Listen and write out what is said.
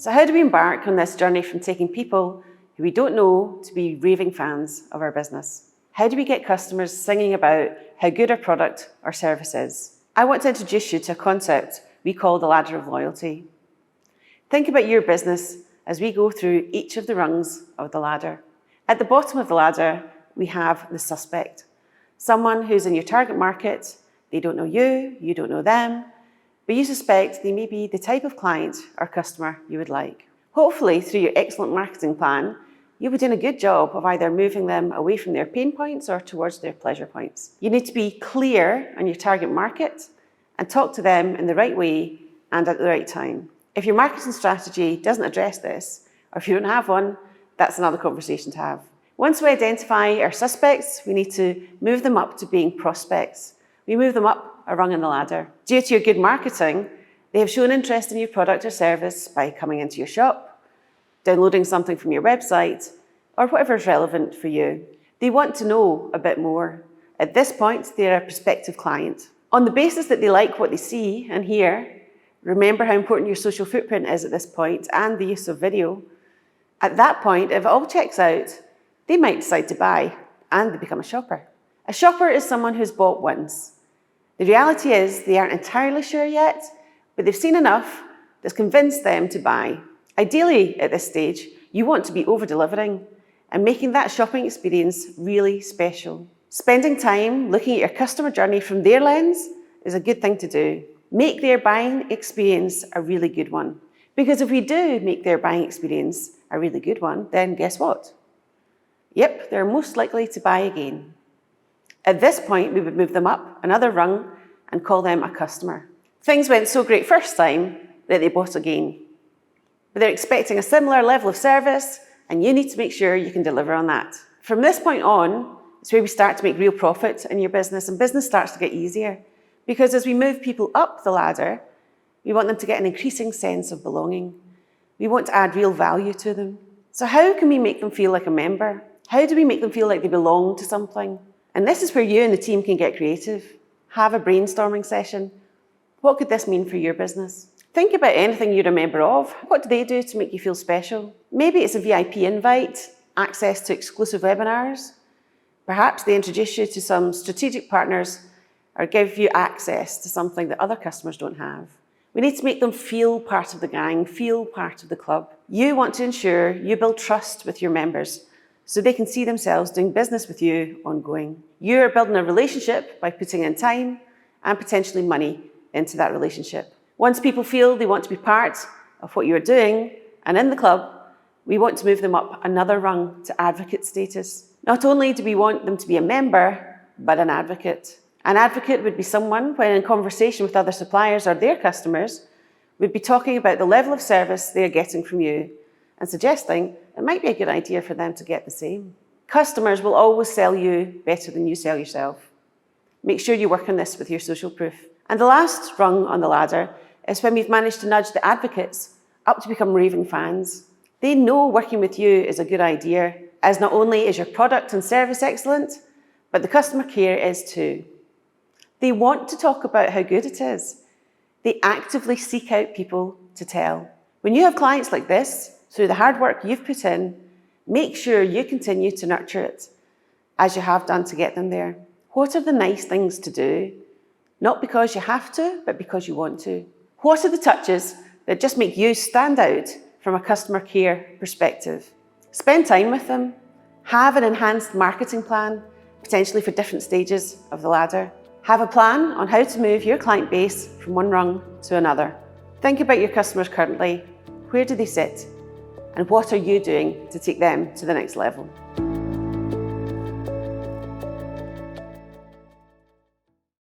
So how do we embark on this journey from taking people who we don't know to be raving fans of our business? How do we get customers singing about how good our product or service is? I want to introduce you to a concept we call the ladder of loyalty. Think about your business as we go through each of the rungs of the ladder. At the bottom of the ladder, we have the suspect. Someone who's in your target market, they don't know you, you don't know them, but you suspect they may be the type of client or customer you would like. Hopefully, through your excellent marketing plan, you'll be doing a good job of either moving them away from their pain points or towards their pleasure points. You need to be clear on your target market and talk to them in the right way and at the right time. If your marketing strategy doesn't address this, or if you don't have one, that's another conversation to have. Once we identify our suspects, we need to move them up to being prospects. We move them up a rung in the ladder. Due to your good marketing, they have shown interest in your product or service by coming into your shop, downloading something from your website, or whatever is relevant for you. They want to know a bit more. At this point, they're a prospective client. On the basis that they like what they see and hear, remember how important your social footprint is at this point and the use of video. At that point, if it all checks out, they might decide to buy and they become a shopper. A shopper is someone who's bought once. The reality is they aren't entirely sure yet, but they've seen enough that's convinced them to buy. Ideally, at this stage, you want to be over-delivering and making that shopping experience really special. Spending time looking at your customer journey from their lens is a good thing to do. Make their buying experience a really good one. Because if we do make their buying experience a really good one, then guess what? Yep, they're most likely to buy again. At this point, we would move them up another rung and call them a customer. Things went so great first time that they bought again. But they're expecting a similar level of service, and you need to make sure you can deliver on that. From this point on, it's where we start to make real profit in your business, and business starts to get easier. Because as we move people up the ladder, we want them to get an increasing sense of belonging. We want to add real value to them. So how can we make them feel like a member? How do we make them feel like they belong to something? And this is where you and the team can get creative. Have a brainstorming session. What could this mean for your business? Think about anything you're a member of. What do they do to make you feel special? Maybe it's a VIP invite, access to exclusive webinars. Perhaps they introduce you to some strategic partners or give you access to something that other customers don't have. We need to make them feel part of the gang, feel part of the club. You want to ensure you build trust with your members so they can see themselves doing business with you ongoing. You're building a relationship by putting in time and potentially money into that relationship. Once people feel they want to be part of what you're doing and in the club, we want to move them up another rung to advocate status. Not only do we want them to be a member, but an advocate. An advocate would be someone, when in conversation with other suppliers or their customers, would be talking about the level of service they are getting from you and suggesting it might be a good idea for them to get the same. Customers will always sell you better than you sell yourself. Make sure you work on this with your social proof. And the last rung on the ladder is when we've managed to nudge the advocates up to become raving fans. They know working with you is a good idea, as not only is your product and service excellent, but the customer care is too. They want to talk about how good it is. They actively seek out people to tell. When you have clients like this, through the hard work you've put in, make sure you continue to nurture it, as you have done to get them there. What are the nice things to do? Not because you have to, but because you want to. What are the touches that just make you stand out from a customer care perspective? Spend time with them. Have an enhanced marketing plan, potentially for different stages of the ladder. Have a plan on how to move your client base from one rung to another. Think about your customers currently. Where do they sit? And what are you doing to take them to the next level?